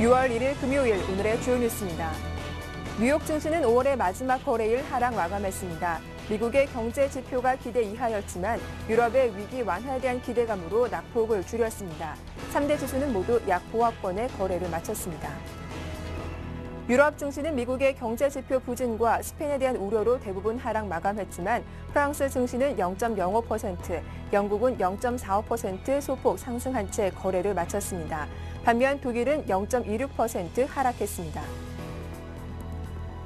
6월 1일 금요일 오늘의 주요 뉴스입니다. 뉴욕 증시는 5월의 마지막 거래일 하락 마감했습니다. 미국의 경제 지표가 기대 이하였지만 유럽의 위기 완화에 대한 기대감으로 낙폭을 줄였습니다. 3대 지수는 모두 약 보합권의 거래를 마쳤습니다. 유럽 증시는 미국의 경제 지표 부진과 스페인에 대한 우려로 대부분 하락 마감했지만 프랑스 증시는 0.05%, 영국은 0.45% 소폭 상승한 채 거래를 마쳤습니다. 반면 독일은 0.26% 하락했습니다.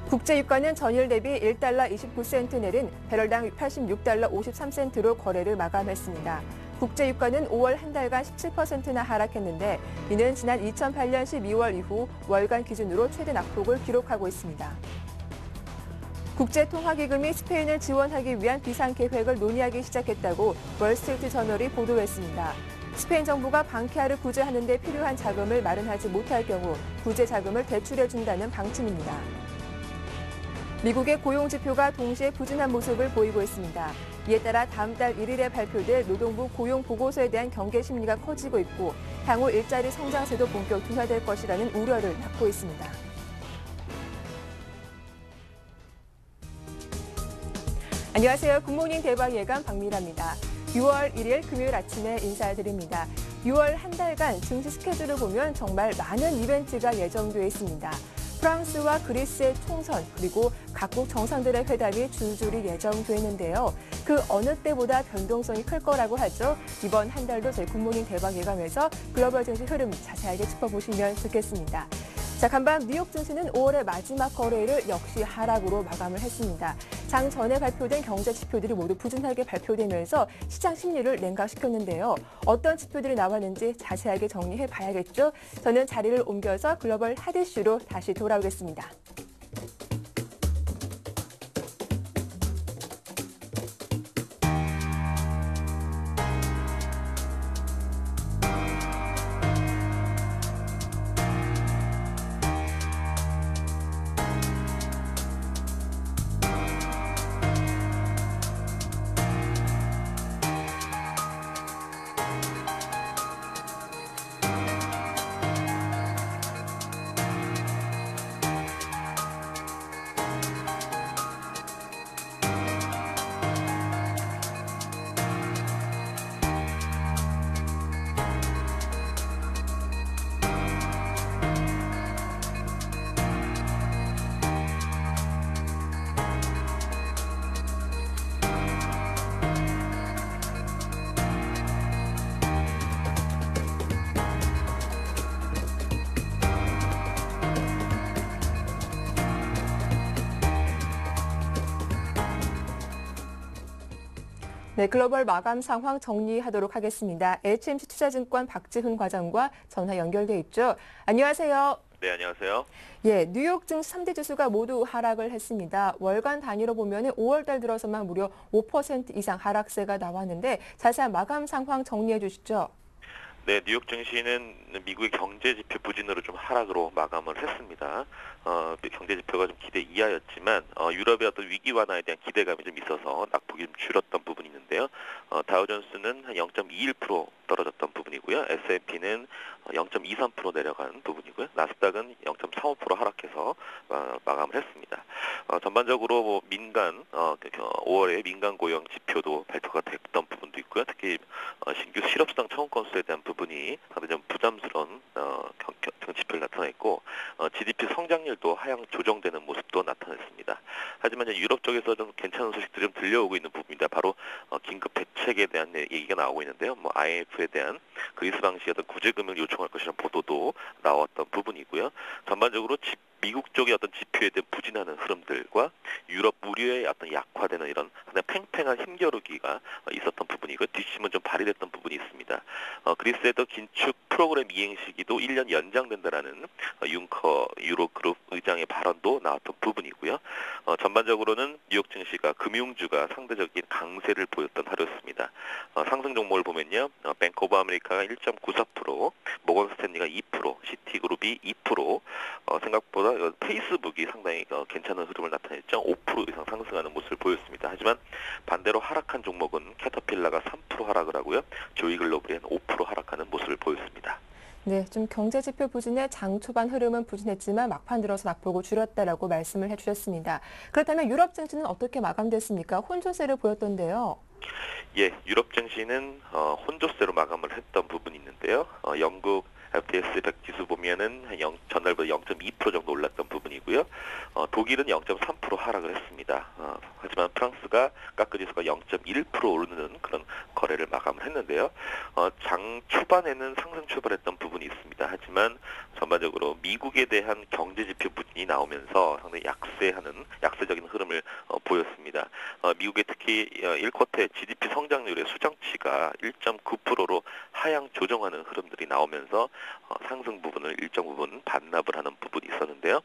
국제유가는 전일 대비 1달러 29센트 내린 배럴당 86달러 53센트로 거래를 마감했습니다. 국제유가는 5월 한 달간 17%나 하락했는데 이는 지난 2008년 12월 이후 월간 기준으로 최대 낙폭을 기록하고 있습니다. 국제통화기금이 스페인을 지원하기 위한 비상계획을 논의하기 시작했다고 월스트리트 저널이 보도했습니다. 스페인 정부가 방케아를 구제하는 데 필요한 자금을 마련하지 못할 경우 구제 자금을 대출해준다는 방침입니다. 미국의 고용지표가 동시에 부진한 모습을 보이고 있습니다. 이에 따라 다음 달 1일에 발표될 노동부 고용보고서에 대한 경계 심리가 커지고 있고 향후 일자리 성장세도 본격 둔화될 것이라는 우려를 낳고 있습니다. 안녕하세요. 굿모닝 대박 예감 박미라입니다. 6월 1일 금요일 아침에 인사드립니다. 6월 한 달간 증시 스케줄을 보면 정말 많은 이벤트가 예정되어 있습니다. 프랑스와 그리스의 총선 그리고 각국 정상들의 회담이 줄줄이 예정돼 있는데요. 그 어느 때보다 변동성이 클 거라고 하죠. 이번 한 달도 저희 굿모닝 대박 예감에서 글로벌 증시 흐름 자세하게 짚어보시면 좋겠습니다. 자, 간밤 뉴욕 증시는 5월의 마지막 거래일을 역시 하락으로 마감을 했습니다. 장 전에 발표된 경제 지표들이 모두 부진하게 발표되면서 시장 심리를 냉각시켰는데요. 어떤 지표들이 나왔는지 자세하게 정리해 봐야겠죠. 저는 자리를 옮겨서 글로벌 핫 이슈로 다시 돌아오겠습니다. 네, 글로벌 마감 상황 정리하도록 하겠습니다. HMC 투자증권 박지훈 과장과 전화 연결돼 있죠. 안녕하세요. 네, 안녕하세요. 예, 뉴욕 증시 3대 지수가 모두 하락을 했습니다. 월간 단위로 보면 5월 달 들어서만 무려 5% 이상 하락세가 나왔는데 자세한 마감 상황 정리해 주시죠. 네, 뉴욕 증시는 미국의 경제 지표 부진으로 좀 하락으로 마감을 했습니다. 경제 지표가 좀 기대 이하였지만 유럽의 어떤 위기 완화에 대한 기대감이 좀 있어서 낙폭이 좀 줄었던 부분이 있는데요. 다우존스는 한 0.21% 떨어졌던 부분이고요. S&P는 0.23% 내려간 부분이고요. 나스닥은 0.35% 하락해서 마감을 했습니다. 전반적으로 뭐 민간 5월에 민간 고용 지표도 발표가 됐던 부분도 있고요. 특히 신규 실업수당 청원 건수에 대한 부분이 상당히 좀 부담스러운 지표를 나타냈고 GDP 성장률도 하향 조정되는 모습도 나타냈습니다. 하지만 유럽 쪽에서 좀 괜찮은 소식들이 좀 들려오고 있는 부분입니다. 바로 긴급 대책에 대한 얘기가 나오고 있는데요. 뭐 IMF에 대한 그리스 방식의 어떤 구제금을 요청할 것이라는 보도도 나왔던 부분이고요. 전반적으로 미국 쪽의 어떤 지표에 대한 부진하는 흐름들과 유럽 우려의 어떤 약화되는 이런 팽팽한 힘겨루기가 있었던 부분이고 뒷심은 좀 발휘됐던 부분이 있습니다. 그리스에도 긴축 프로그램 이행 시기도 1년 연장된다라는 융커 유로그룹 의장의 발언도 나왔던 부분이고요. 전반적으로는 뉴욕 증시가 금융주가 상대적인 강세를 보였던 하루였습니다. 상승 종목을 보면요. 뱅크 오브 아메리카가 1.94%, 모건 스탠리가 2%, 시티그룹이 2%, 생각보다 페이스북이 상당히 괜찮은 흐름을 나타냈죠. 5% 이상 상승하는 모습을 보였습니다. 하지만 반대로 하락한 종목은 캐터필러가 3% 하락을 하고요. 조이글로벌이 한 5% 하락하는 모습을 보였습니다. 네, 좀 경제 지표 부진의 장 초반 흐름은 부진했지만 막판 들어서 낙폭을 줄였다라고 말씀을 해주셨습니다. 그렇다면 유럽 증시는 어떻게 마감됐습니까? 혼조세를 보였던데요. 예, 유럽 증시는 혼조세로 마감을 했던 부분이 있는데요. 영국 FTSE 100 지수 보면은 전날보다 0.2% 정도 올랐던 부분이고요. 독일은 0.3% 하락을 했습니다. 하지만 프랑스가 까크 지수가 0.1% 오르는 그런 거래를 마감을 했는데요. 장 초반에는 상승 출발했던 부분이 있습니다. 하지만 전반적으로 미국에 대한 경제 지표 부진이 나오면서 상당히 약세적인 흐름을 보였습니다. 미국의 특히 1쿼터의 GDP 성장률의 수정치가 1.9%로 하향 조정하는 흐름들이 나오면서 상승 부분을 일정 부분 반납을 하는 부분이 있었는데요.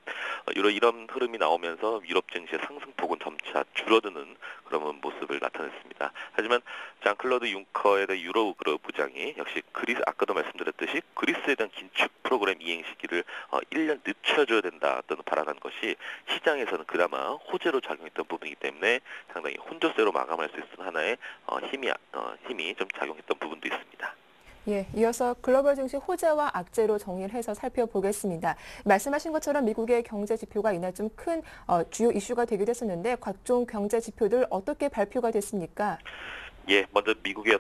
이런 흐름이 나오면서 유럽 증시의 상승폭은 점차 줄어드는 그런 모습을 나타냈습니다. 하지만 장클로드 융커의 유로그룹 부장이 역시 아까도 말씀드렸듯이 그리스에 대한 긴축 프로그램 이행 시기를 1년 늦춰줘야 된다 또는 발언한 것이 시장에서는 그나마 호재로 작용했던 부분이기 때문에 상당히 혼조세로 마감할 수 있는 하나의 힘이 좀 작용했던 부분도 있습니다. 예, 이어서 글로벌 증시 호재와 악재로 정리를 해서 살펴보겠습니다. 말씀하신 것처럼 미국의 경제 지표가 이날 좀 큰 주요 이슈가 되기도 했었는데 각종 경제 지표들 어떻게 발표가 됐습니까? 예, 먼저 미국의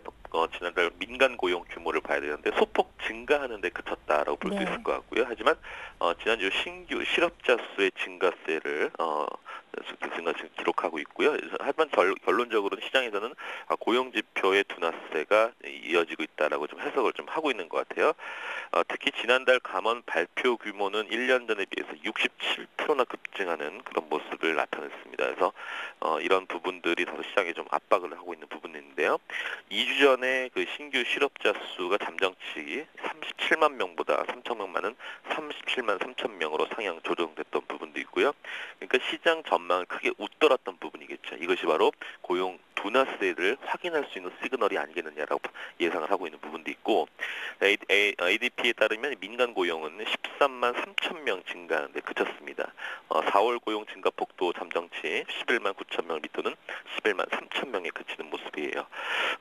지난달 민간 고용 규모를 봐야 되는데 소폭 증가하는 데 그쳤다라고 볼 수 네. 있을 것 같고요. 하지만 지난주 신규 실업자 수의 증가세를 기록하고 있고요. 하지만 결론적으로는 시장에서는 고용 지표의 둔화세가 이어지고 있다라고 좀 해석을 좀 하고 있는 것 같아요. 특히 지난달 감원 발표 규모는 1년 전에 비해서 67%나 급증하는 그런 모습을 나타냈습니다. 그래서 이런 부분들이 더 시장에 좀 압박을 하고 있는 부분인데요. 2주 전에 그 신규 실업자 수가 잠정치 37만 명보다 3천 명 많은 37만 3천 명으로 상향 조정됐던 부분도 있고요. 그러니까 시장 전망을 크게 웃돌았던 부분이겠죠. 이것이 바로 고용 둔화세를 확인할 수 있는 시그널이 아니겠느냐라고 예상을 하고 있는 부분도 있고, ADP에 따르면 민간 고용은 13만 3천 명 증가하는 데 그쳤습니다. 4월 고용 증가폭도 잠정치 11만 9천 명을 밑도는 11만 3천 명에 그치는 모습이에요.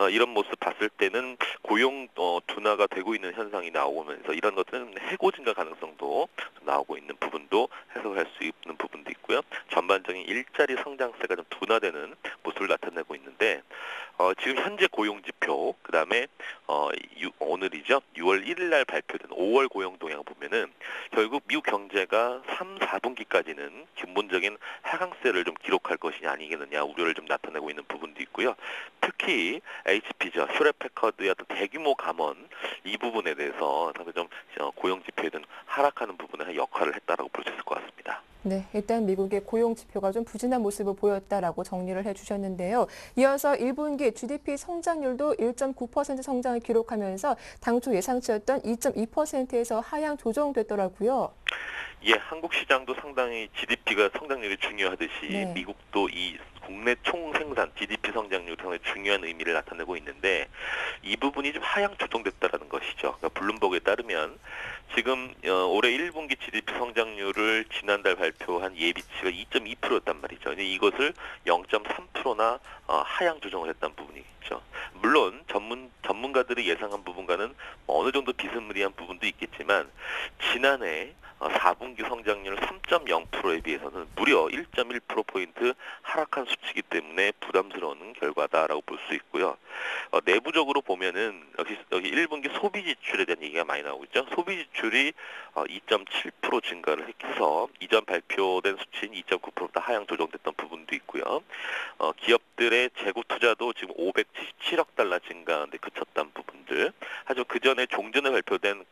이런 모습 봤을 때는 고용 둔화가 되고 있는 현상이 나오면서 이런 것들은 해고 증가 가능성도 나오고 있는 부분도 해석할 수 있는 부분도 있고요. 전반적인 일자리 성장세가 좀 둔화되는 모습을 나타내고 있는데 지금 현재 고용 지표 그다음에 오늘이죠. 6월 1일 날 발표된 5월 고용 동향 보면은 결국 미국 경제가 3, 4분기까지는 근본적인 하강세를 좀 기록할 것이 아니겠느냐 우려를 좀 나타내고 있는 부분도 있고요. 특히 HP죠. 휴렛패커드의 어떤 대규모 감원 이 부분에 대해서 상당히 좀 고용 지표에 대한 하락하는 부분에 역할을 했다라고 볼 수 있을 것 같습니다. 네, 일단 미국의 고용 지표가 좀 부진한 모습을 보였다라고 정리를 해주셨는데요. 이어서 1분기 GDP 성장률도 1.9% 성장을 기록하면서 당초 예상치였던 2.2%에서 하향 조정됐더라고요. 예, 한국 시장도 상당히 GDP가 성장률이 중요하듯이 네. 미국도 이 국내 총생산 GDP 성장률이 상당히 중요한 의미를 나타내고 있는데 이 부분이 좀 하향 조정됐다라는 것이죠. 그러니까 블룸버그에 따르면 지금 올해 1분기 GDP 성장률을 지난달 발표한 예비치가 2.2%였단 말이죠. 근데 이것을 0.3%나 하향 조정을 했다는 부분이겠죠. 물론 전문가들이 예상한 부분과는 어느 정도 비스무리한 부분도 있겠지만 지난해 4분기 성장률 3.0%에 비해서는 무려 1.1%포인트 하락한 수치이기 때문에 부담스러운 결과다라고 볼 수 있고요. 내부적으로 보면은 여기 1분기 소비 지출에 대한 얘기가 많이 나오고 있죠. 소비 지출이 2.7% 증가를 해서 이전 발표된 수치인 2.9%보다 하향 조정됐던 부분도 있고요. 기업들의 재고 투자도 지금 577억 달러 증가하는데 그쳤던 부분들. 하지만 그 전에 종전에 발표된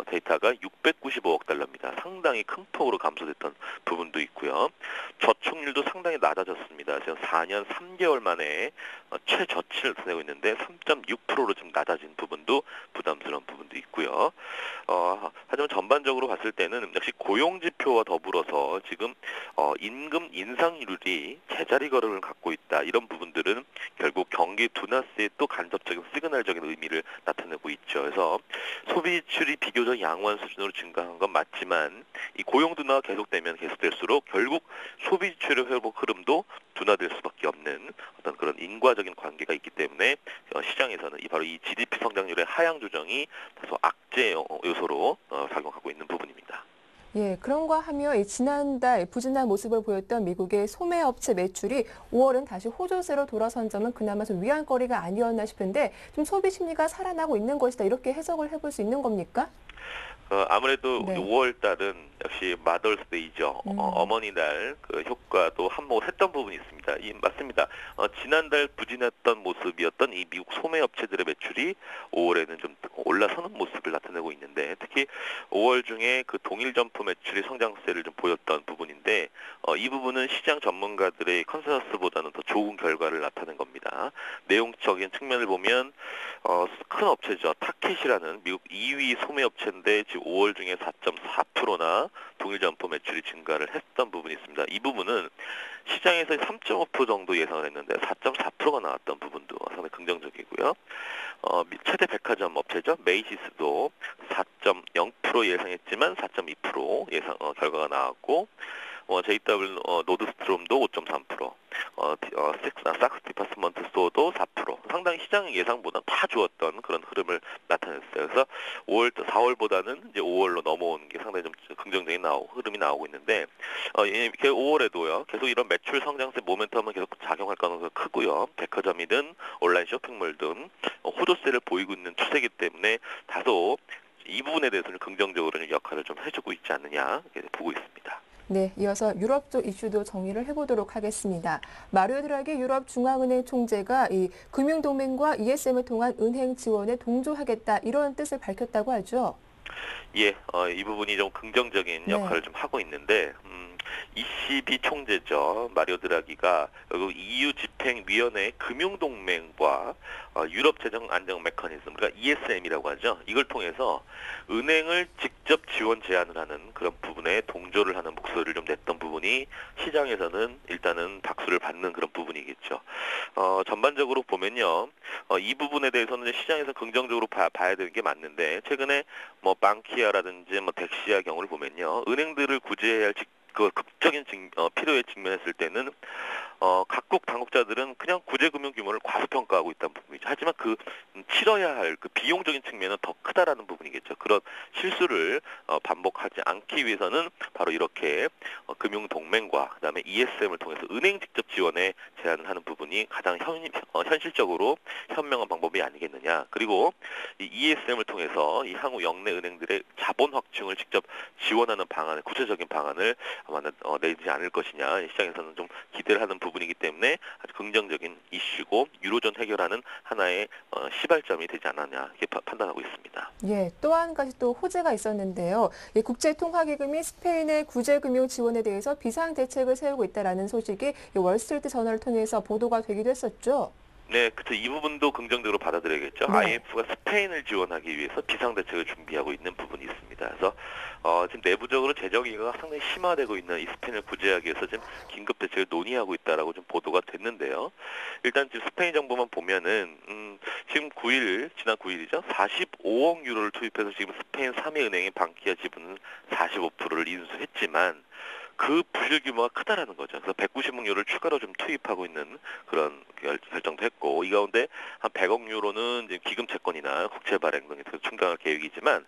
데이터가 695억 달러입니다. 상당히 큰 폭으로 감소됐던 부분도 있고요. 저축률도 상당히 낮아졌습니다. 지금 4년 3개월 만에 최저치를 지내고 있는데 3.6%로 좀 낮아진 부분도 부담스러운 부분도 있고요. 하지만 전반적으로 봤을 때는 역시 고용 지표와 더불어서 지금 임금 인상률이 제자리 걸음을 갖고 있다. 이런 부분들은 결국 결국 경기 둔화세의 또 간접적인 시그널적인 의미를 나타내고 있죠. 그래서 소비 지출이 비교적 양호한 수준으로 증가한 건 맞지만 이 고용 둔화가 계속될수록 결국 소비 지출의 회복 흐름도 둔화될 수밖에 없는 어떤 그런 인과적인 관계가 있기 때문에 시장에서는 바로 이 GDP 성장률의 하향 조정이 다소 악재 요소로 작용하고 있는 부분입니다. 예, 그런가 하며 지난달 부진한 모습을 보였던 미국의 소매업체 매출이 5월은 다시 호조세로 돌아선 점은 그나마 좀 위안거리가 아니었나 싶은데 좀 소비 심리가 살아나고 있는 것이다 이렇게 해석을 해볼 수 있는 겁니까? 아무래도 네. 5월 달은 역시 마더스데이죠. 어머니날 그 효과도 한몫을 했던 부분이 있습니다. 맞습니다. 지난달 부진했던 모습이었던 이 미국 소매 업체들의 매출이 5월에는 좀 올라서는 모습을 나타내고 있는데 특히 5월 중에 그 동일 점포 매출이 성장세를 좀 보였던 부분인데 이 부분은 시장 전문가들의 컨센서스보다는 더 좋은 결과를 나타낸 겁니다. 내용적인 측면을 보면 큰 업체죠. 타켓이라는 미국 2위 소매 업체인데 지금 5월 중에 4.4%나 동일 점포 매출이 증가를 했던 부분이 있습니다. 이 부분은 시장에서 3.5% 정도 예상을 했는데 4.4%가 나왔던 부분도 상당히 긍정적이고요. 최대 백화점 업체죠. 메이시스도 4.0% 예상했지만 4.2% 예상 결과가 나왔고 JW 노드스트롬도 5.3%, sak스 디파스먼트 스토어도 4%. 상당히 시장 예상보다 다 좋았던 그런 흐름을 나타냈어요. 그래서 4월보다는 이제 5월로 넘어오는 게 상당히 좀 긍정적인 흐름이 나오고 있는데, 5월에도요, 계속 이런 매출 성장세 모멘텀은 계속 작용할 가능성이 크고요. 백화점이든 온라인 쇼핑몰 등 호조세를 보이고 있는 추세이기 때문에 다소 이 부분에 대해서는 긍정적으로 역할을 좀 해주고 있지 않느냐 이렇게 보고 있습니다. 네, 이어서 유럽 쪽 이슈도 정리를 해보도록 하겠습니다. 마리오 드라기 유럽 중앙은행 총재가 이 금융동맹과 ESM을 통한 은행 지원에 동조하겠다 이런 뜻을 밝혔다고 하죠. 예, 이 부분이 좀 긍정적인 역할을 좀 하고 있는데, ECB 총재죠. 마리오 드라기가 결국 EU 집행위원회 금융동맹과 유럽 재정 안정 메커니즘, 그러니까 ESM이라고 하죠. 이걸 통해서 은행을 직접 지원 제한을 하는 그런 부분에 동조를 하는 목소리를 좀 냈던 부분이 시장에서는 일단은 박수를 받는 그런 부분이겠죠. 전반적으로 보면요, 이 부분에 대해서는 시장에서 긍정적으로 봐야 되는 게 맞는데 최근에 뭐 방키아라든지 뭐 덱시아 경우를 보면요, 은행들을 구제해야 할 그 극적인 필요에 직면했을 때는 각국 당국자들은 그냥 구제금융 규모를 과소평가하고 있다는 부분이죠. 하지만 치러야 할 그 비용적인 측면은 더 크다라는 부분이겠죠. 그런 실수를 반복하지 않기 위해서는 바로 이렇게 금융동맹과 그다음에 ESM을 통해서 은행 직접 지원에 제한을 하는 부분이 가장 현실적으로 현명한 방법이 아니겠느냐. 그리고 이 ESM을 통해서 이 향후 역내 은행들의 자본 확충을 직접 지원하는 방안을 구체적인 방안을 아마 내지 않을 것이냐. 시장에서는 좀 기대를 하는 부분이기 때문에 아주 긍정적인 이슈고 유로존 해결하는 하나의 시발점이 되지 않았냐 이렇게 판단하고 있습니다. 예, 또 한 가지 또 호재가 있었는데요. 국제통화기금이 스페인의 구제금융 지원에 대해서 비상대책을 세우고 있다는 소식이 월스트리트 저널을 통해서 보도가 되기도 했었죠. 네, 그렇죠. 이 부분도 긍정적으로 받아들여야겠죠. 네. IMF가 스페인을 지원하기 위해서 비상대책을 준비하고 있는 부분이 있습니다. 그래서 지금 내부적으로 재정위기가 상당히 심화되고 있는 이 스페인을 구제하기 위해서 지금 긴급 대책을 논의하고 있다라고 좀 보도가 됐는데요. 일단 지금 스페인 정부만 보면은 지금 지난 9일이죠. 45억 유로를 투입해서 지금 스페인 3위 은행인 방키아 지분은 45%를 인수했지만 그 부실 규모가 크다라는 거죠. 그래서 190억 유로를 추가로 좀 투입하고 있는 그런 결정도 했고, 이 가운데 한 100억 유로는 이제 기금 채권이나 국채 발행 등에 충당할 계획이지만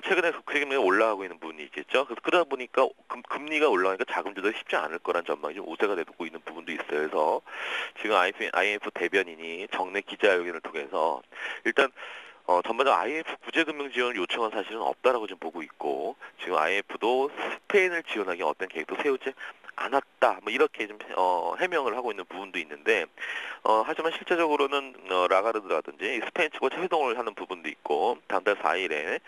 최근에 국채금리가 올라가고 있는 부분이 있겠죠. 그래서 그러다 보니까 금리가 올라가니까 자금 조달이 쉽지 않을 거란 전망이 좀 우세가 되고 있는 부분도 있어요. 그래서 지금 IMF 대변인이 정례 기자회견을 통해서 일단 전반적으로 IMF 구제금융 지원을 요청한 사실은 없다라고 지금 보고 있고, 지금 IMF도 스페인을 지원하기 어떤 계획도 세우지 않았다. 뭐 이렇게 좀 해명을 하고 있는 부분도 있는데, 하지만 실제적으로는 라가르드라든지 스페인 측과 회동을 하는 부분도 있고, 다음 달 4일에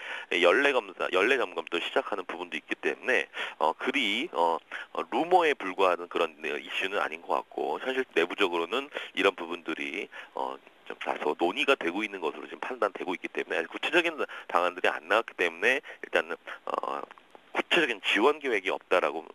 연례 점검도 시작하는 부분도 있기 때문에 그리 루머에 불과하는 그런 이슈는 아닌 것 같고, 사실 내부적으로는 이런 부분들이 좀 다소 논의가 되고 있는 것으로 지금 판단되고 있기 때문에 구체적인 방안들이 안 나왔기 때문에 일단은 구체적인 지원 계획이 없다라고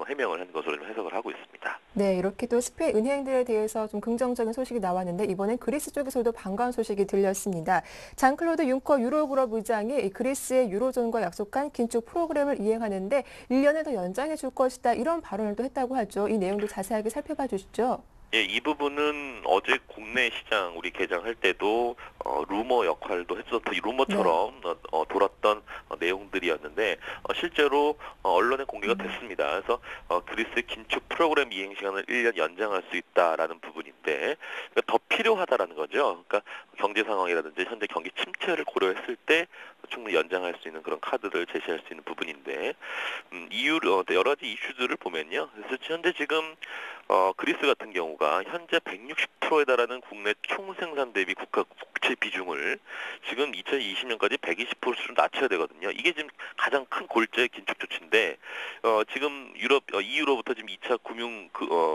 해명을 한 것으로 좀 해석을 하고 있습니다. 네, 이렇게 또 스페인 은행들에 대해서 좀 긍정적인 소식이 나왔는데 이번엔 그리스 쪽에서도 반가운 소식이 들렸습니다. 장클로드 융커 유로그룹 의장이 이 그리스의 유로존과 약속한 긴축 프로그램을 이행하는데 1년을 더 연장해 줄 것이다. 이런 발언을 또 했다고 하죠. 이 내용도 자세하게 살펴봐 주시죠. 예, 이 부분은 어제 국내 시장 우리 개장할 때도 루머 역할도 했었던 네. 루머처럼 돌았던 내용들이었는데 실제로 언론에 공개가 됐습니다. 그래서 그리스 긴축 프로그램 이행 시간을 1년 연장할 수 있다라는 부분인데 그러니까 더 필요하다라는 거죠. 그러니까 경제 상황이라든지 현재 경기 침체를 고려했을 때 충분히 연장할 수 있는 그런 카드를 제시할 수 있는 부분인데 이유를 여러 가지 이슈들을 보면요. 그래서 현재 지금 그리스 같은 경우가 현재 160%에 달하는 국내 총생산 대비 국채 비중을 지금 2020년까지 120% 수준으로 낮춰야 되거든요. 이게 지금 가장 큰 골재 긴축 조치인데 지금 EU로부터 지금 2차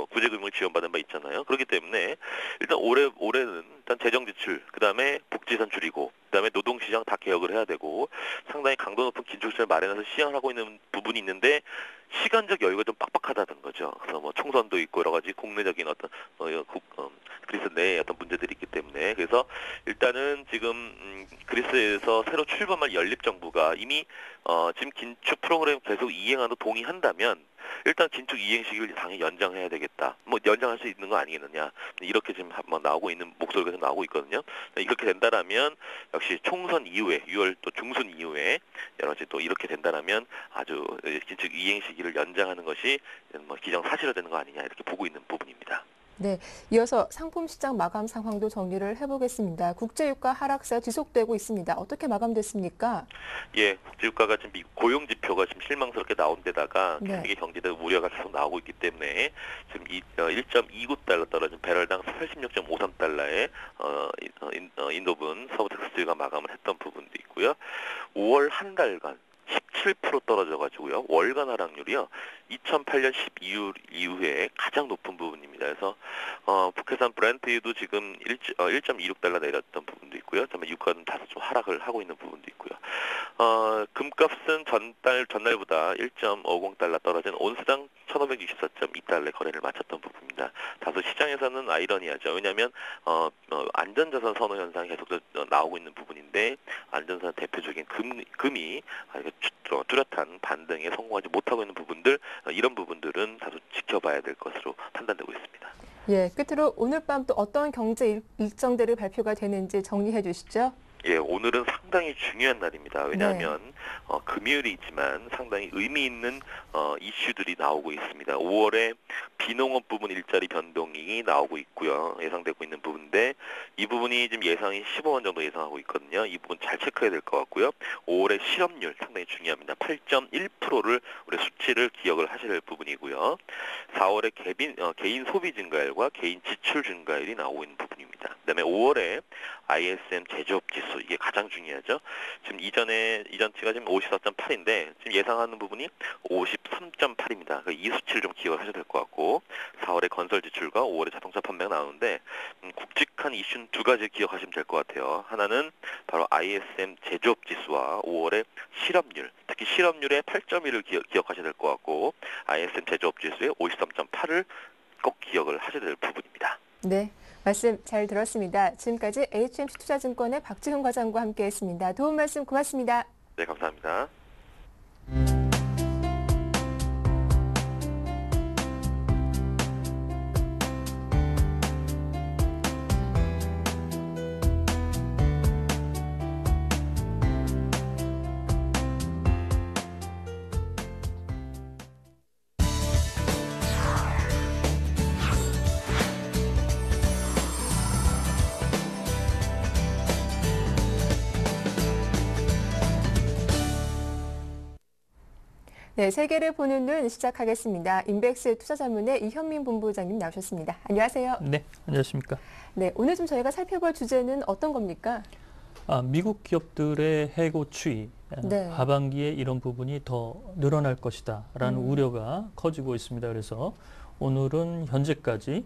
구제금융을 지원받은 바 있잖아요. 그렇기 때문에 일단 올해는 일단 재정 지출, 그다음에 복지선 줄이고, 그다음에 노동시장 다 개혁을 해야 되고 상당히 강도 높은 긴축을 마련해서 시행을 하고 있는 부분이 있는데 시간적 여유가 좀 빡빡하다는 거죠. 그래서 뭐 총선도 있고 여러 가지 국내적인 어떤 그리스 내에 어떤 문제들이 있기 때문에 그래서 일단은 지금 그리스에서 새로 출범할 연립정부가 이미 지금 긴축 프로그램 계속 이행하는 동의한다면 일단 긴축 이행 시기를 당연히 연장해야 되겠다. 뭐 연장할 수 있는 거 아니겠느냐. 이렇게 지금 한번 나오고 있는 목소리가 좀 나오고 있거든요. 이렇게 된다라면 역시 총선 이후에 6월 또 중순 이후에 여러 가지 또 이렇게 된다라면 아주 긴축 이행 시기를 연장하는 것이 뭐 기정사실화되는 거 아니냐 이렇게 보고 있는 부분입니다. 네, 이어서 상품 시장 마감 상황도 정리를 해보겠습니다. 국제유가 하락세 지속되고 있습니다. 어떻게 마감됐습니까? 예, 국제유가가 지금 고용 지표가 지금 실망스럽게 나온 데다가 네. 세계 경제대 우려가 계속 나오고 있기 때문에 지금 1.29달러 떨어진 배럴당 86.53달러에 인도분 서부 텍사스주가 마감을 했던 부분도 있고요. 5월 한 달간 17% 떨어져가지고요. 월간 하락률이요. 2008년 12월 이후에 가장 높은 부분입니다. 그래서 북해산 브렌트유도 지금 1.26달러 내렸던 부분도 있고요. 그다음에 유가는 다소 좀 하락을 하고 있는 부분도 있고요. 금값은 전날보다 1.50달러 떨어진 온스당 1,564.2달러에 거래를 마쳤던 부분입니다. 다소 시장에서는 아이러니하죠. 왜냐하면 안전자산 선호 현상이 계속 나오고 있는 부분인데 안전자산 대표적인 금이 뚜렷한 반등에 성공하지 못하고 있는 부분들 이런 부분들은 다소 지켜봐야 될 것으로 판단되고 있습니다. 예, 끝으로 오늘 밤 또 어떤 경제 일정들이 발표가 되는지 정리해 주시죠. 예, 오늘은 상당히 중요한 날입니다. 왜냐하면 금요일이지만 상당히 의미 있는 이슈들이 나오고 있습니다. 5월에 비농업 부분 일자리 변동이 나오고 있고요. 예상되고 있는 부분인데 이 부분이 지금 예상이 15원 정도 예상하고 있거든요. 이 부분 잘 체크해야 될 것 같고요. 5월에 실업률 상당히 중요합니다. 8.1%를 우리 수치를 기억을 하셔야 될 부분이고요. 4월에 개인 소비 증가율과 개인 지출 증가율이 나오고 있는 부분입니다. 그다음에 5월에 ISM 제조업 지수 이게 가장 중요하죠. 지금 이전치가 지금 54.8인데 지금 예상하는 부분이 53.8입니다. 이 수치를 좀 기억을 하셔야 될 것 같고 4월에 건설 지출과 5월에 자동차 판매가 나오는데 굵직한 이슈는 두 가지 기억하시면 될 것 같아요. 하나는 바로 ISM 제조업 지수와 5월에 실업률, 특히 실업률의 8.1을 기억하셔야 될 것 같고 ISM 제조업 지수의 53.8을 꼭 기억을 하셔야 될 부분입니다. 네, 말씀 잘 들었습니다. 지금까지 HMC 투자증권의 박지훈 과장과 함께했습니다. 도움 말씀 고맙습니다. 네, 감사합니다. 네, 세계를 보는 눈 시작하겠습니다. 인백스 투자자문의 이현민 본부장님 나오셨습니다. 안녕하세요. 네, 안녕하십니까. 네, 오늘 좀 저희가 살펴볼 주제는 어떤 겁니까? 미국 기업들의 해고 추이, 네. 하반기에 이런 부분이 더 늘어날 것이다라는 우려가 커지고 있습니다. 그래서 오늘은 현재까지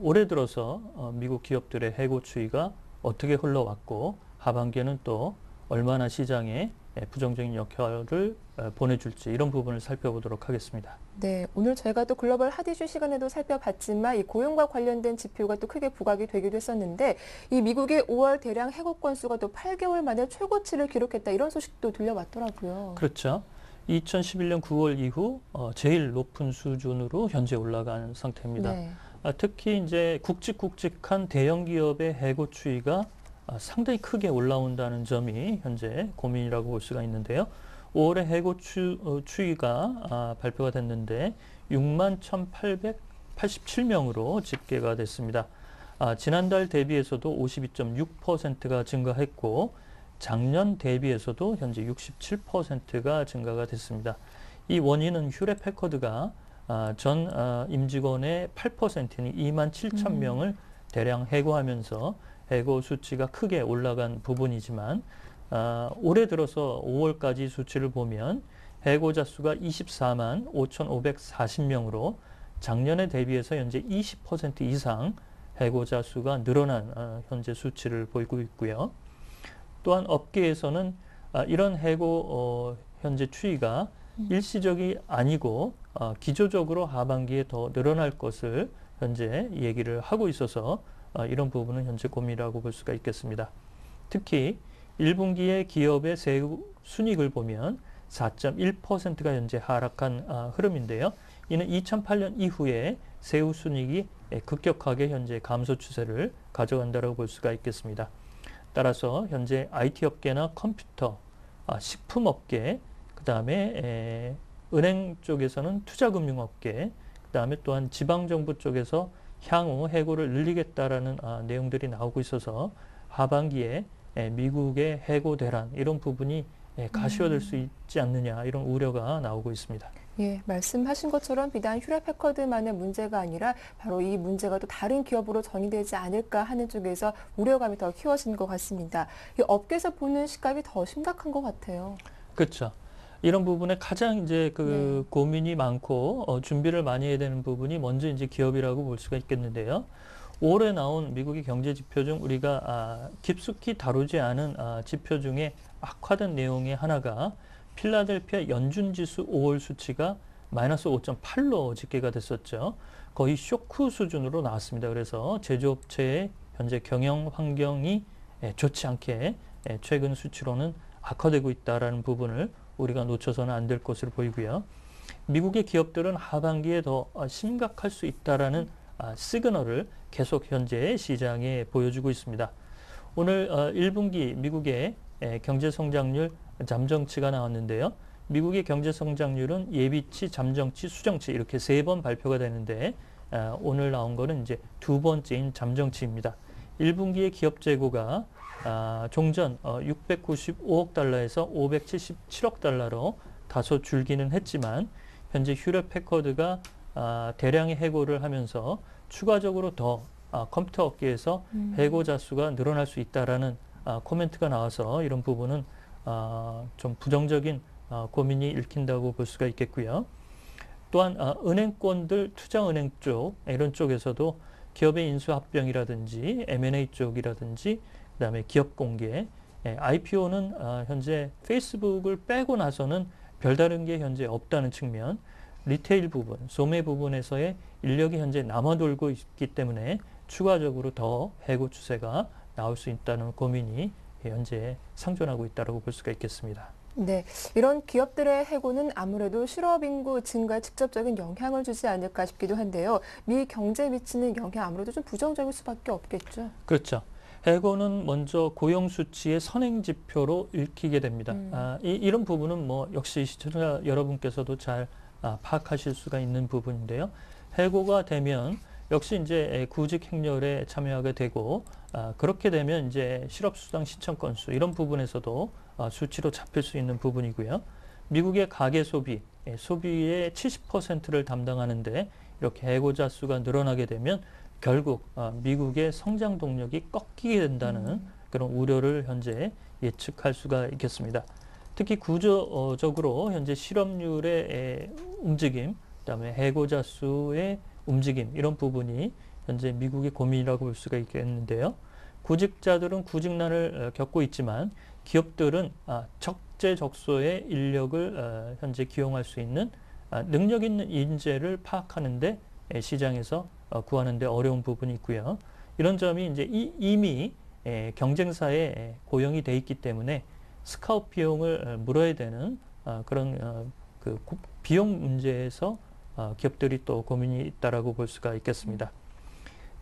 올해 들어서 미국 기업들의 해고 추이가 어떻게 흘러왔고 하반기에는 또 얼마나 시장에 부정적인 역할을 보내줄지 이런 부분을 살펴보도록 하겠습니다. 네, 오늘 저희가 또 글로벌 핫 이슈 시간에도 살펴봤지만 이 고용과 관련된 지표가 또 크게 부각이 되기도 했었는데 이 미국의 5월 대량 해고 건수가 또 8개월 만에 최고치를 기록했다 이런 소식도 들려왔더라고요. 그렇죠. 2011년 9월 이후 제일 높은 수준으로 현재 올라가는 상태입니다. 네. 특히 이제 굵직굵직한 대형 기업의 해고 추이가 상당히 크게 올라온다는 점이 현재 고민이라고 볼 수가 있는데요. 5월에 해고 추이가 발표가 됐는데 6만 1,887명으로 집계가 됐습니다. 지난달 대비해서도 52.6%가 증가했고 작년 대비해서도 현재 67%가 증가가 됐습니다. 이 원인은 휴렛 패커드가 전 임직원의 8%인 2만 7천 명을 대량 해고하면서 해고 수치가 크게 올라간 부분이지만 올해 들어서 5월까지 수치를 보면 해고자 수가 24만 5,540명으로 작년에 대비해서 현재 20% 이상 해고자 수가 늘어난 현재 수치를 보이고 있고요. 또한 업계에서는 이런 해고 현재 추이가 일시적이 아니고 기조적으로 하반기에 더 늘어날 것을 현재 얘기를 하고 있어서 이런 부분은 현재 고민이라고 볼 수가 있겠습니다. 특히 1분기의 기업의 세후 순이익을 보면 4.1%가 현재 하락한 흐름인데요. 이는 2008년 이후에 세후 순이익이 급격하게 현재 감소 추세를 가져간다고 볼 수가 있겠습니다. 따라서 현재 IT 업계나 컴퓨터, 식품 업계, 그 다음에 은행 쪽에서는 투자금융업계, 그 다음에 또한 지방정부 쪽에서 향후 해고를 늘리겠다라는 내용들이 나오고 있어서 하반기에 미국의 해고 대란 이런 부분이 가시화될 수 있지 않느냐 이런 우려가 나오고 있습니다. 예, 말씀하신 것처럼 비단 휴렛 패커드만의 문제가 아니라 바로 이 문제가 또 다른 기업으로 전이되지 않을까 하는 쪽에서 우려감이 더 키워진 것 같습니다. 이 업계에서 보는 시각이 더 심각한 것 같아요. 그렇죠. 이런 부분에 가장 이제 고민이 많고 준비를 많이 해야 되는 부분이 먼저 이제 기업이라고 볼 수가 있겠는데요. 올해 나온 미국의 경제 지표 중 우리가 깊숙이 다루지 않은 지표 중에 악화된 내용의 하나가 필라델피아 연준지수 5월 수치가 마이너스 5.8로 집계가 됐었죠. 거의 쇼크 수준으로 나왔습니다. 그래서 제조업체의 현재 경영 환경이 좋지 않게 최근 수치로는 악화되고 있다는 부분을 우리가 놓쳐서는 안 될 것으로 보이고요. 미국의 기업들은 하반기에 더 심각할 수 있다라는 시그널을 계속 현재 시장에 보여주고 있습니다. 오늘 1분기 미국의 경제 성장률 잠정치가 나왔는데요. 미국의 경제 성장률은 예비치, 잠정치, 수정치 이렇게 3번 발표가 되는데 오늘 나온 거는 이제 2번째인 잠정치입니다. 1분기의 기업 재고가 종전 695억 달러에서 577억 달러로 다소 줄기는 했지만 현재 휴렛 패커드가 대량의 해고를 하면서 추가적으로 더 컴퓨터 업계에서 해고자 수가 늘어날 수 있다라는 코멘트가 나와서 이런 부분은 좀 부정적인 고민이 읽힌다고 볼 수가 있겠고요. 또한 은행권들 투자은행 쪽 이런 쪽에서도 기업의 인수합병이라든지 M&A 쪽이라든지 그다음에 기업 공개, IPO는 현재 페이스북을 빼고 나서는 별다른 게 현재 없다는 측면, 리테일 부분, 소매 부분에서의 인력이 현재 남아돌고 있기 때문에 추가적으로 더 해고 추세가 나올 수 있다는 고민이 현재 상존하고 있다고 볼 수가 있겠습니다. 네, 이런 기업들의 해고는 아무래도 실업 인구 증가에 직접적인 영향을 주지 않을까 싶기도 한데요. 미 경제에 미치는 영향 아무래도 좀 부정적일 수밖에 없겠죠. 그렇죠. 해고는 먼저 고용 수치의 선행 지표로 읽히게 됩니다. 이런 부분은 뭐 역시 시청자 여러분께서도 잘 파악하실 수가 있는 부분인데요. 해고가 되면 역시 이제 구직 행렬에 참여하게 되고 그렇게 되면 이제 실업수당 신청 건수 이런 부분에서도 수치로 잡힐 수 있는 부분이고요. 미국의 가계 소비, 소비의 70%를 담당하는데 이렇게 해고자 수가 늘어나게 되면 결국 미국의 성장 동력이 꺾이게 된다는 그런 우려를 현재 예측할 수가 있겠습니다. 특히 구조적으로 현재 실업률의 움직임, 그다음에 해고자 수의 움직임 이런 부분이 현재 미국의 고민이라고 볼 수가 있겠는데요. 구직자들은 구직난을 겪고 있지만 기업들은 적재적소의 인력을 현재 기용할 수 있는 능력 있는 인재를 파악하는데 시장에서 구하는데 어려운 부분이 있고요. 이런 점이 이제 이미 경쟁사에 고용이 돼 있기 때문에 스카웃 비용을 물어야 되는 그런 그 비용 문제에서 기업들이 또 고민이 있다라고 볼 수가 있겠습니다.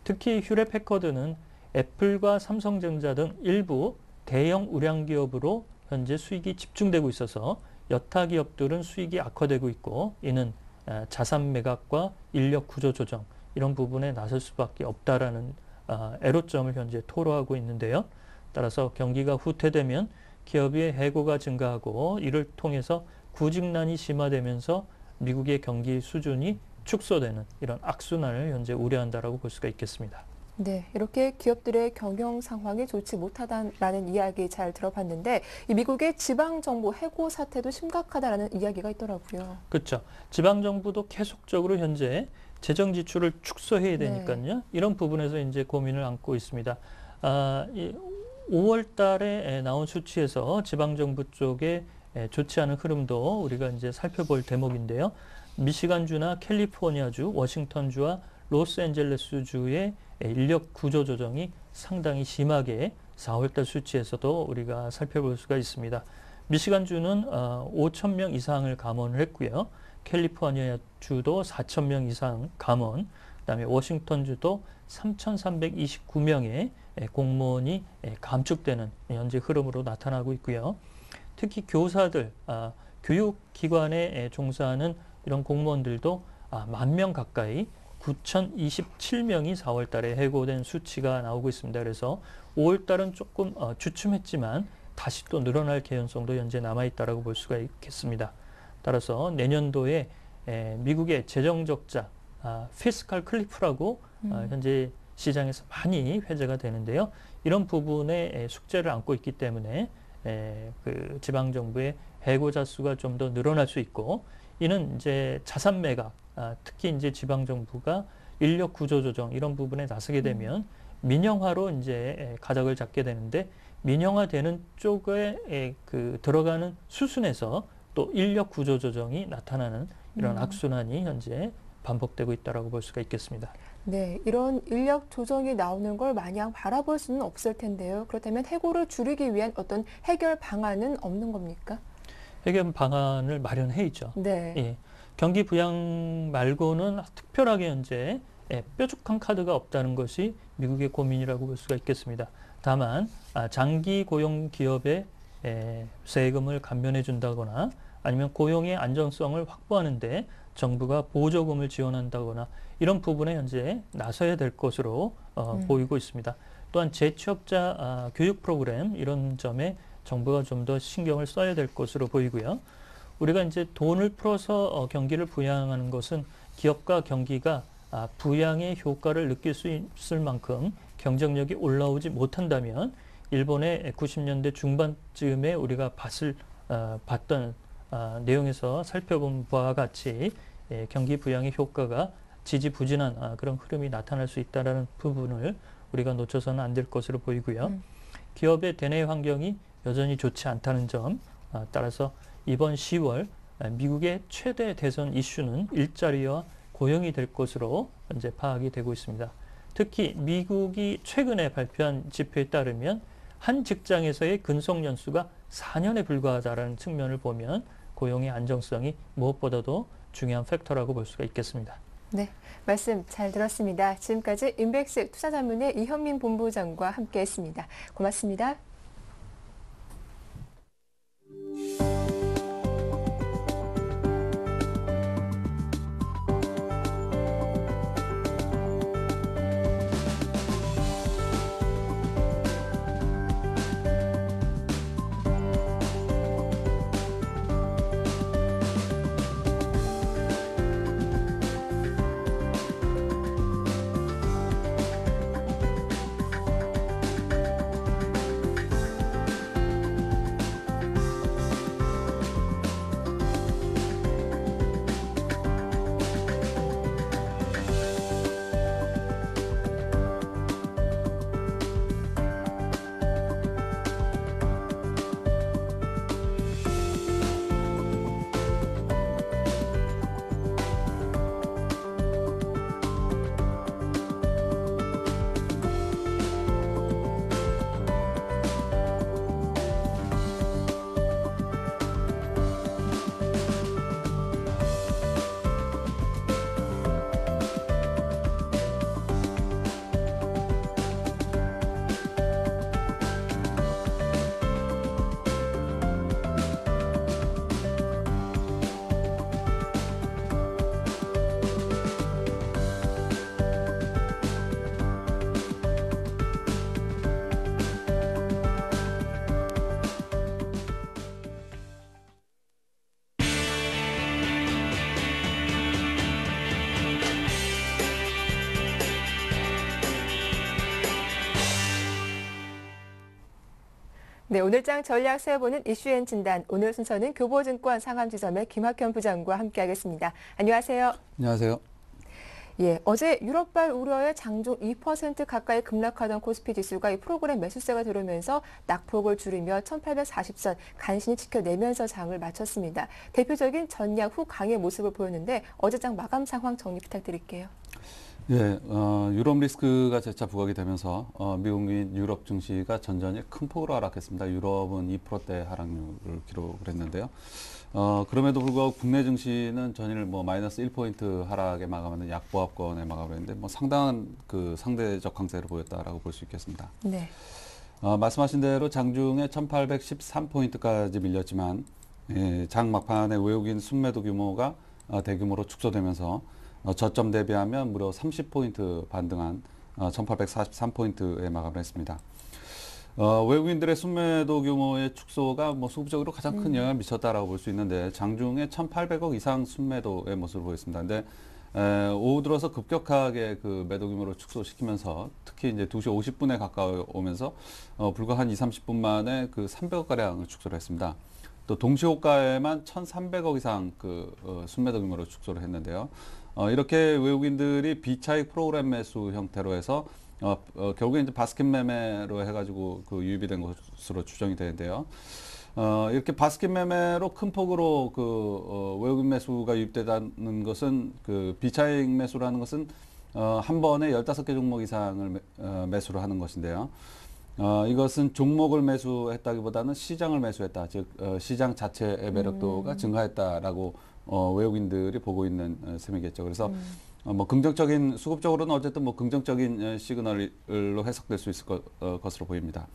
특히 휴렛패커드는 애플과 삼성전자 등 일부 대형 우량 기업으로 현재 수익이 집중되고 있어서 여타 기업들은 수익이 악화되고 있고 이는 자산 매각과 인력 구조 조정 이런 부분에 나설 수밖에 없다라는 애로점을 현재 토로하고 있는데요. 따라서 경기가 후퇴되면 기업의 해고가 증가하고 이를 통해서 구직난이 심화되면서 미국의 경기 수준이 축소되는 이런 악순환을 현재 우려한다라고 볼 수가 있겠습니다. 네, 이렇게 기업들의 경영 상황이 좋지 못하다라는 이야기 잘 들어봤는데 이 미국의 지방정부 해고 사태도 심각하다라는 이야기가 있더라고요. 그렇죠. 지방정부도 계속적으로 현재 재정 지출을 축소해야 되니까요. 네. 이런 부분에서 이제 고민을 안고 있습니다. 5월 달에 나온 수치에서 지방정부 쪽에 좋지 않은 흐름도 우리가 이제 살펴볼 대목인데요. 미시간주나 캘리포니아주, 워싱턴주와 로스앤젤레스주의 인력 구조 조정이 상당히 심하게 4월달 수치에서도 우리가 살펴볼 수가 있습니다. 미시간주는 5,000명 이상을 감원을 했고요. 캘리포니아주도 4,000명 이상 감원, 그다음에 워싱턴주도 3,329명의 공무원이 감축되는 현재 흐름으로 나타나고 있고요. 특히 교사들, 교육기관에 종사하는 이런 공무원들도 10,000명 가까이 9,027명이 4월 달에 해고된 수치가 나오고 있습니다. 그래서 5월 달은 조금 주춤했지만 다시 또 늘어날 개연성도 현재 남아있다고 볼 수가 있겠습니다. 따라서 내년도에 미국의 재정적자, 피스칼 클리프라고 현재 시장에서 많이 회자가 되는데요. 이런 부분에 숙제를 안고 있기 때문에 그 지방정부의 해고자 수가 좀 더 늘어날 수 있고 이는 이제 자산 매각, 특히 이제 지방정부가 인력 구조 조정 이런 부분에 나서게 되면 민영화로 이제 가닥을 잡게 되는데 민영화되는 쪽에 그 들어가는 수순에서 또 인력 구조 조정이 나타나는 이런 악순환이 현재 반복되고 있다라고 볼 수가 있겠습니다. 네, 이런 인력 조정이 나오는 걸 마냥 바라볼 수는 없을 텐데요. 그렇다면 해고를 줄이기 위한 어떤 해결 방안은 없는 겁니까? 해결 방안을 마련해 있죠. 네. 예. 경기 부양 말고는 특별하게 현재 뾰족한 카드가 없다는 것이 미국의 고민이라고 볼 수가 있겠습니다. 다만 장기 고용 기업에 세금을 감면해 준다거나 아니면 고용의 안정성을 확보하는데 정부가 보조금을 지원한다거나 이런 부분에 현재 나서야 될 것으로 보이고 있습니다. 또한 재취업자 교육 프로그램 이런 점에 정부가 좀 더 신경을 써야 될 것으로 보이고요. 우리가 이제 돈을 풀어서 경기를 부양하는 것은 기업과 경기가 부양의 효과를 느낄 수 있을 만큼 경쟁력이 올라오지 못한다면 일본의 90년대 중반쯤에 우리가 봤던 내용에서 살펴본 바와 같이 경기 부양의 효과가 지지부진한 그런 흐름이 나타날 수 있다는 부분을 우리가 놓쳐서는 안 될 것으로 보이고요. 기업의 대내 환경이 여전히 좋지 않다는 점, 따라서 이번 10월 미국의 최대 대선 이슈는 일자리와 고용이 될 것으로 현재 파악이 되고 있습니다. 특히 미국이 최근에 발표한 지표에 따르면 한 직장에서의 근속 연수가 4년에 불과하다는 측면을 보면 고용의 안정성이 무엇보다도 중요한 팩터라고 볼 수가 있겠습니다. 네, 말씀 잘 들었습니다. 지금까지 인백스 투자자문의 이현민 본부장과 함께했습니다. 고맙습니다. 네, 오늘장 전략 세워보는 이슈앤 진단. 오늘 순서는 교보증권 상암지점의 김학현 부장과 함께하겠습니다. 안녕하세요. 안녕하세요. 예, 어제 유럽발 우려에 장중 2% 가까이 급락하던 코스피 지수가 이 프로그램 매수세가 들어오면서 낙폭을 줄이며 1840선 간신히 지켜내면서 장을 마쳤습니다. 대표적인 전략 후 강의 모습을 보였는데 어제장 마감 상황 정리 부탁드릴게요. 예, 유럽 리스크가 재차 부각이 되면서 미국 및 유럽 증시가 전전에 큰 폭으로 하락했습니다. 유럽은 2%대 하락률을 기록을 했는데요. 그럼에도 불구하고 국내 증시는 전일 마이너스 1포인트 하락에 마감하는 약보합권에 마감을 했는데 상당한 그 상대적 강세를 보였다라고 볼 수 있겠습니다. 네. 말씀하신 대로 장중에 1813포인트까지 밀렸지만 장 막판에 외국인 순매도 규모가 대규모로 축소되면서 저점 대비하면 무려 30포인트 반등한 1843포인트에 마감을 했습니다. 외국인들의 순매도 규모의 축소가 수급적으로 가장 큰 영향을 미쳤다라고 볼 수 있는데 장중에 1,800억 이상 순매도의 모습을 보였습니다. 근데 오후 들어서 급격하게 그 매도 규모를 축소시키면서 특히 이제 2시 50분에 가까이 오면서 불과 한 30분 만에 그 300억 가량을 축소를 했습니다. 또 동시호가에만 1,300억 이상 그 순매도 규모로 축소를 했는데요. 이렇게 외국인들이 비차익 프로그램 매수 형태로 해서 결국에 이제 바스켓 매매로 해가지고 그 유입이 된 것으로 추정이 되는데요. 이렇게 바스켓 매매로 큰 폭으로 그 외국인 매수가 유입되다는 것은 그 비차익 매수라는 것은 한 번에 15개 종목 이상을 매수를 하는 것인데요. 이것은 종목을 매수했다기보다는 시장을 매수했다. 즉 시장 자체의 매력도가 증가했다라고 외국인들이 보고 있는 셈이겠죠. 그래서 긍정적인 수급적으로는 어쨌든 긍정적인 시그널로 해석될 수 있을 것으로 보입니다.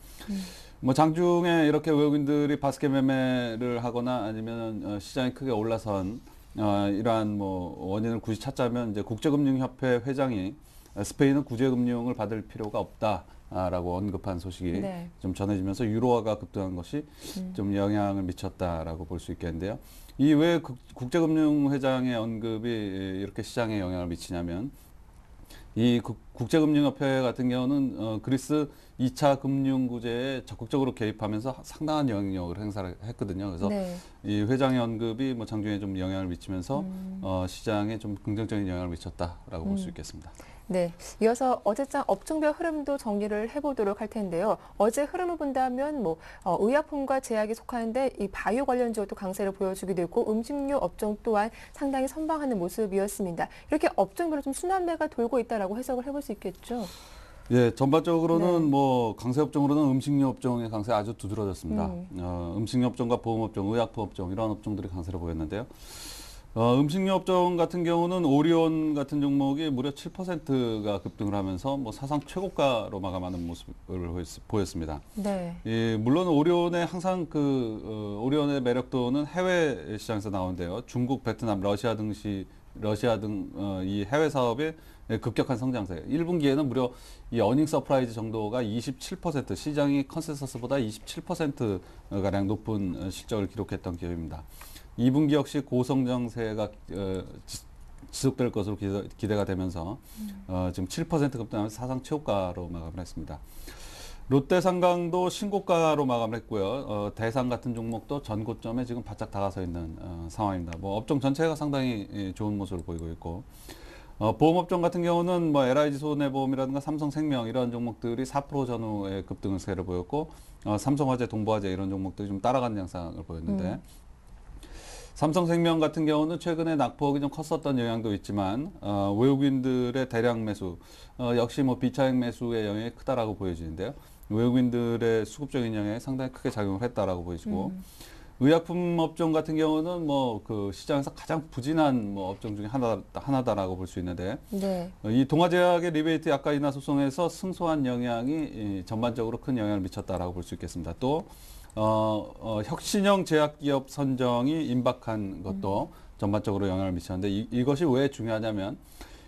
장중에 이렇게 외국인들이 바스켓 매매를 하거나 아니면 시장이 크게 올라선 이러한 원인을 굳이 찾자면 이제 국제금융협회 회장이 스페인은 구제금융을 받을 필요가 없다라고 언급한 소식이 네. 좀 전해지면서 유로화가 급등한 것이 좀 영향을 미쳤다라고 볼 수 있겠는데요. 이 왜 국제금융회장의 언급이 이렇게 시장에 영향을 미치냐면 이 국제금융협회 같은 경우는 그리스 2차 금융구제에 적극적으로 개입하면서 상당한 영향력을 행사를 했거든요. 그래서 네. 이 회장의 언급이 장중에 좀 영향을 미치면서 시장에 좀 긍정적인 영향을 미쳤다라고 볼 수 있겠습니다. 네, 이어서 어제장 업종별 흐름도 정리를 해보도록 할 텐데요. 어제 흐름을 본다면 의약품과 제약이 속하는데 이 바이오 관련 지역도 강세를 보여주기도 했고 음식료 업종 또한 상당히 선방하는 모습이었습니다. 이렇게 업종별로 좀 순환매가 돌고 있다라고 해석을 해볼 수 있겠죠. 예, 전반적으로는 네. 강세 업종으로는 음식료 업종의 강세 아주 두드러졌습니다. 음식료 업종과 보험 업종, 의약품 업종 이런 업종들이 강세를 보였는데요. 음식료 업종 같은 경우는 오리온 같은 종목이 무려 7%가 급등을 하면서 사상 최고가로 마감하는 모습을 보였습니다. 네. 예, 물론 오리온의 항상 오리온의 매력도는 해외 시장에서 나오는데요. 중국, 베트남, 러시아 등 이 해외 사업의 급격한 성장세. 1분기에는 무려 이 어닝 서프라이즈 정도가 27% 시장이 컨센서스보다 27%가량 높은 실적을 기록했던 기업입니다. 2분기 역시 고성장세가 지속될 것으로 기대가 되면서 지금 7% 급등하면서 사상 최고가로 마감을 했습니다. 롯데상강도 신고가로 마감을 했고요. 대상 같은 종목도 전고점에 지금 바짝 다가서 있는 상황입니다. 업종 전체가 상당히 좋은 모습을 보이고 있고 보험업종 같은 경우는 LIG 손해보험이라든가 삼성생명 이런 종목들이 4% 전후의 급등세를 보였고 삼성화재, 동부화재 이런 종목들이 좀 따라가는 양상을 보였는데 삼성생명 같은 경우는 최근에 낙폭이 좀 컸었던 영향도 있지만 외국인들의 대량 매수 역시 비차익 매수의 영향이 크다라고 보여지는데요. 외국인들의 수급적인 영향이 상당히 크게 작용을 했다라고 보이시고 의약품 업종 같은 경우는 그 시장에서 가장 부진한 업종 중에 하나다라고 볼 수 있는데 네. 이 동아제약의 리베이트 약가 인하 소송에서 승소한 영향이 전반적으로 큰 영향을 미쳤다라고 볼 수 있겠습니다. 또 혁신형 제약기업 선정이 임박한 것도 전반적으로 영향을 미쳤는데 이것이 왜 중요하냐면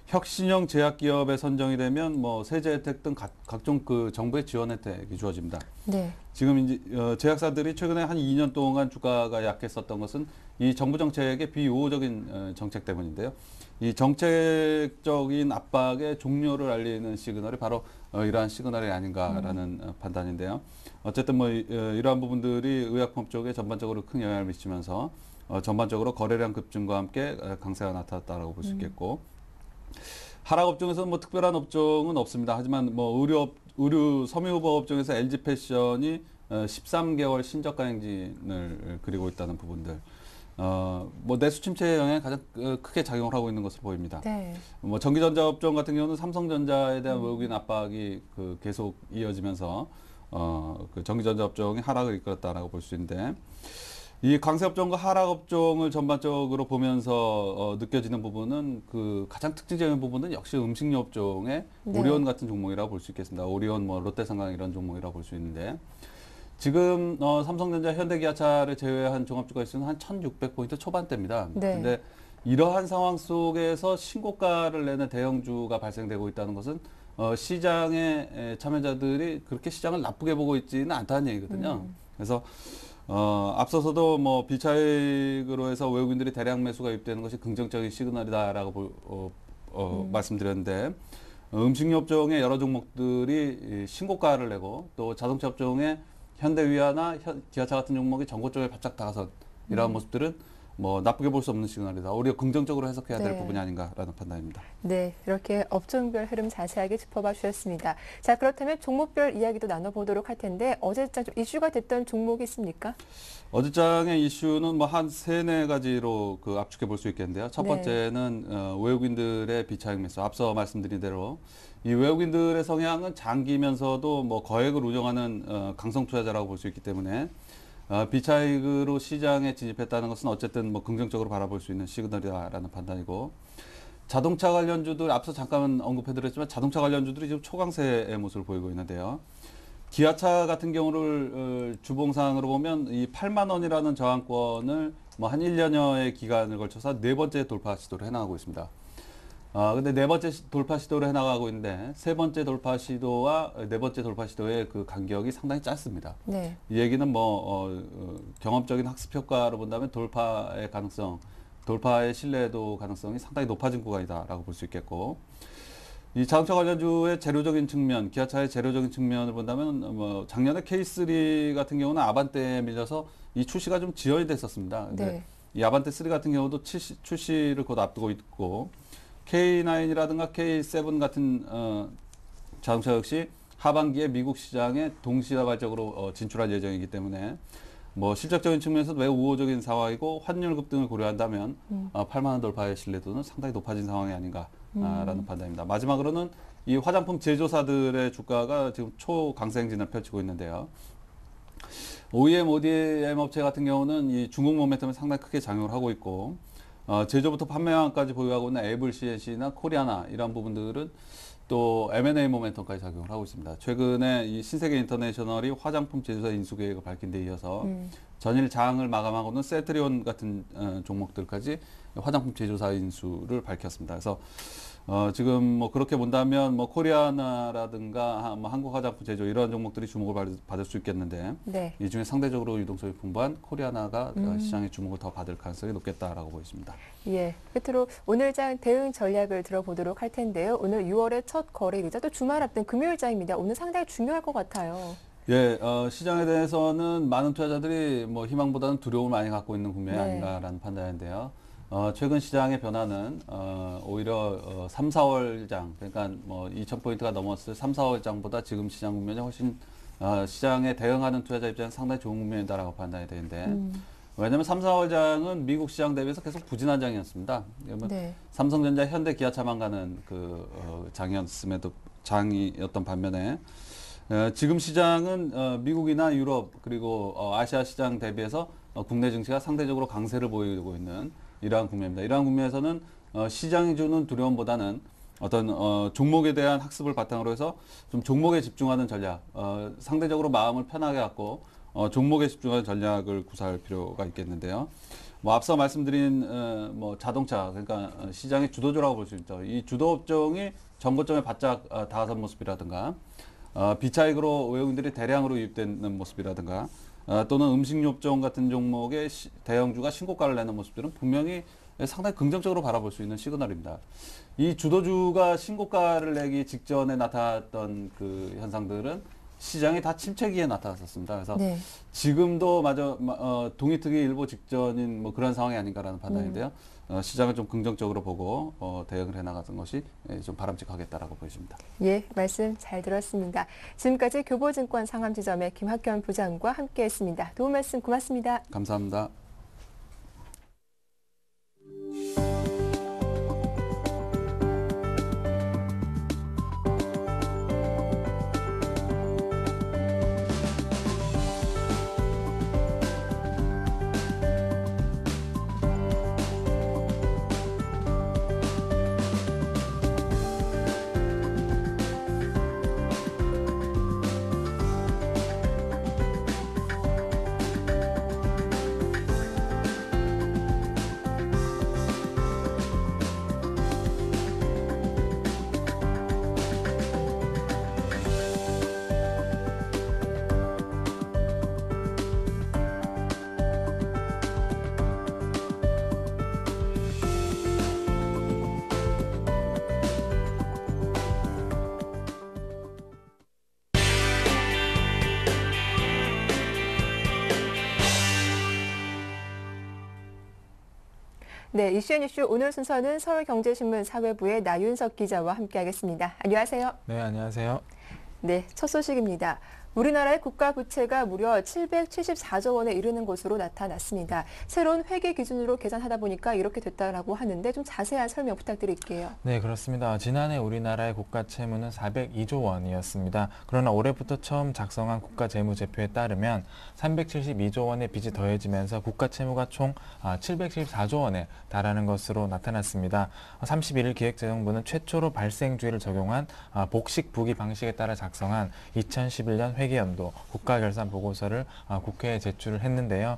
혁신형 제약기업에 선정이 되면 세제 혜택 등 각종 그 정부의 지원 혜택이 주어집니다. 네. 지금 이제 제약사들이 최근에 한 2년 동안 주가가 약했었던 것은 이 정부 정책의 비우호적인 정책 때문인데요. 이 정책적인 압박의 종료를 알리는 시그널이 바로 이러한 시그널이 아닌가라는 판단인데요. 어쨌든 뭐 이러한 부분들이 의약품 쪽에 전반적으로 큰 영향을 미치면서 전반적으로 거래량 급증과 함께 강세가 나타났다라고 볼 수 있겠고, 하락 업종에서는 뭐 특별한 업종은 없습니다. 하지만 뭐 의류 섬유후보 업종에서 LG패션이 13개월 신저가 행진을 그리고 있다는 부분들, 뭐 내수 침체 영향이 가장 크게 작용을 하고 있는 것으로 보입니다. 네. 뭐 전기전자 업종 같은 경우는 삼성전자에 대한 외국인 압박이 계속 이어지면서 그 전기전자 업종이 하락을 이끌었다라고 볼 수 있는데, 이 강세 업종과 하락 업종을 전반적으로 보면서 느껴지는 부분은 그 가장 특징적인 부분은 역시 음식료 업종의 네. 오리온 같은 종목이라고 볼 수 있겠습니다. 오리온, 뭐 롯데상강 이런 종목이라고 볼 수 있는데, 지금 삼성전자, 현대기아차를 제외한 종합주가 있으면 한 1,600포인트 초반대입니다. 네. 근데 이러한 상황 속에서 신고가를 내는 대형주가 발생되고 있다는 것은 시장의 참여자들이 그렇게 시장을 나쁘게 보고 있지는 않다는 얘기거든요. 그래서 앞서서도 뭐 비차익으로 해서 외국인들이 대량 매수가 유입되는 것이 긍정적인 시그널이다라고 말씀드렸는데, 음식료 업종의 여러 종목들이 신고가를 내고 또 자동차 업종의 현대위아나 기아차 같은 종목이 전고점에 바짝 다가선 이러한 모습들은 뭐 나쁘게 볼 수 없는 시그널이다. 오히려 긍정적으로 해석해야 될 네. 부분이 아닌가라는 판단입니다. 네, 이렇게 업종별 흐름 자세하게 짚어봐 주셨습니다. 자, 그렇다면 종목별 이야기도 나눠보도록 할 텐데 어제장 좀 이슈가 됐던 종목이 있습니까? 어제장의 이슈는 뭐 한 세네 가지로 압축해 볼 수 있겠는데요. 첫 네. 번째는 외국인들의 비차익 매수. 앞서 말씀드린 대로 이 외국인들의 성향은 장기면서도 뭐 거액을 우정하는 강성 투자자라고 볼 수 있기 때문에 비차익으로 시장에 진입했다는 것은 어쨌든 뭐 긍정적으로 바라볼 수 있는 시그널이다라는 판단이고, 자동차 관련주들 앞서 잠깐 언급해드렸지만 자동차 관련주들이 지금 초강세의 모습을 보이고 있는데요. 기아차 같은 경우를 주봉상으로 보면 이 8만 원이라는 저항권을 뭐 한 1년여의 기간을 걸쳐서 네 번째 돌파 시도를 해나가고 있습니다. 근데 네 번째 돌파 시도를 해나가고 있는데 세 번째 돌파 시도와 네 번째 돌파 시도의 그 간격이 상당히 짧습니다. 네. 이 얘기는 경험적인 학습 효과로 본다면 돌파의 가능성, 돌파의 신뢰도 가능성이 상당히 높아진 구간이다라고 볼 수 있겠고, 이 자동차 관련주의 재료적인 측면, 기아차의 재료적인 측면을 본다면 뭐 작년에 K3 같은 경우는 아반떼에 밀려서 이 출시가 좀 지연이 됐었습니다. 근데 네. 이 아반떼 3 같은 경우도 출시를 곧 앞두고 있고, K9이라든가 K7 같은 자동차 역시 하반기에 미국 시장에 동시다발적으로 진출할 예정이기 때문에 뭐 실적적인 측면에서도 매우 우호적인 상황이고, 환율 급등을 고려한다면 8만 원 돌파의 신뢰도는 상당히 높아진 상황이 아닌가라는 판단입니다. 마지막으로는 이 화장품 제조사들의 주가가 지금 초강세 행진을 펼치고 있는데요. OEM, ODM 업체 같은 경우는 이 중국 모멘텀에 상당히 크게 작용을 하고 있고, 제조부터 판매왕까지 보유하고 있는 애블, CNC나 코리아나 이런 부분들은 또 M&A 모멘텀까지 작용을 하고 있습니다. 최근에 이 신세계 인터내셔널이 화장품 제조사 인수 계획을 밝힌 데 이어서 전일 장을 마감하고는 셀트리온 같은 종목들까지 화장품 제조사 인수를 밝혔습니다. 그래서 지금 뭐 그렇게 본다면 뭐 코리아나라든가 뭐 한국 화장품 제조 이러한 종목들이 주목을 받을 수 있겠는데, 네. 이 중에 상대적으로 유동성이 풍부한 코리아나가 시장의 주목을 더 받을 가능성이 높겠다라고 보입니다. 예, 끝으로 오늘장 대응 전략을 들어보도록 할 텐데요. 오늘 6월의 첫 거래일이자 또 주말 앞둔 금요일장입니다. 오늘 상당히 중요할 것 같아요. 예, 시장에 대해서는 많은 투자자들이 뭐 희망보다는 두려움을 많이 갖고 있는 국면이 네. 아닌가라는 판단인데요. 최근 시장의 변화는 오히려 3, 4월장, 그러니까 뭐 2,000포인트가 넘었을 3, 4월장보다 지금 시장 국면이 훨씬 시장에 대응하는 투자자 입장에서 상당히 좋은 국면이다라고 판단이 되는데, 왜냐하면 3, 4월장은 미국 시장 대비해서 계속 부진한 장이었습니다. 네. 삼성전자, 현대, 기아차만 가는 장이었던 반면에 지금 시장은 미국이나 유럽 그리고 아시아 시장 대비해서 국내 증시가 상대적으로 강세를 보이고 있는 이러한 국면입니다. 이러한 국면에서는 시장이 주는 두려움보다는 어떤 종목에 대한 학습을 바탕으로 해서 좀 종목에 집중하는 전략, 상대적으로 마음을 편하게 갖고 종목에 집중하는 전략을 구사할 필요가 있겠는데요. 뭐 앞서 말씀드린 뭐 자동차, 그러니까 시장의 주도주라고 볼 수 있죠. 이 주도 업종이 전고점에 바짝 다가선 모습이라든가, 비차익으로 외국인들이 대량으로 유입되는 모습이라든가, 또는 음식료 업종 같은 종목의 대형주가 신고가를 내는 모습들은 분명히 상당히 긍정적으로 바라볼 수 있는 시그널입니다. 이 주도주가 신고가를 내기 직전에 나타났던 그 현상들은 시장이 다 침체기에 나타났었습니다. 그래서 네. 지금도 마저 동이특이 일보 직전인 뭐 그런 상황이 아닌가라는 판단인데요. 시장을 좀 긍정적으로 보고 대응을 해나가는 것이 좀 바람직하겠다라고 보여집니다. 예, 말씀 잘 들었습니다. 지금까지 교보증권 상암지점의 김학현 부장과 함께했습니다. 도움 말씀 고맙습니다. 감사합니다. 네, 이슈앤 이슈 오늘 순서는 서울경제신문 사회부의 나윤석 기자와 함께하겠습니다. 안녕하세요. 네, 안녕하세요. 네, 첫 소식입니다. 우리나라의 국가 부채가 무려 774조 원에 이르는 것으로 나타났습니다. 새로운 회계 기준으로 계산하다 보니까 이렇게 됐다라고 하는데 좀 자세한 설명 부탁드릴게요. 네, 그렇습니다. 지난해 우리나라의 국가 채무는 402조 원이었습니다. 그러나 올해부터 처음 작성한 국가 재무제표에 따르면 372조 원의 빚이 더해지면서 국가 채무가 총 714조 원에 달하는 것으로 나타났습니다. 31일 기획재정부는 최초로 발생주의를 적용한 복식 부기 방식에 따라 작성한 2011년 회계연도 국가결산 보고서를 국회에 제출을 했는데요.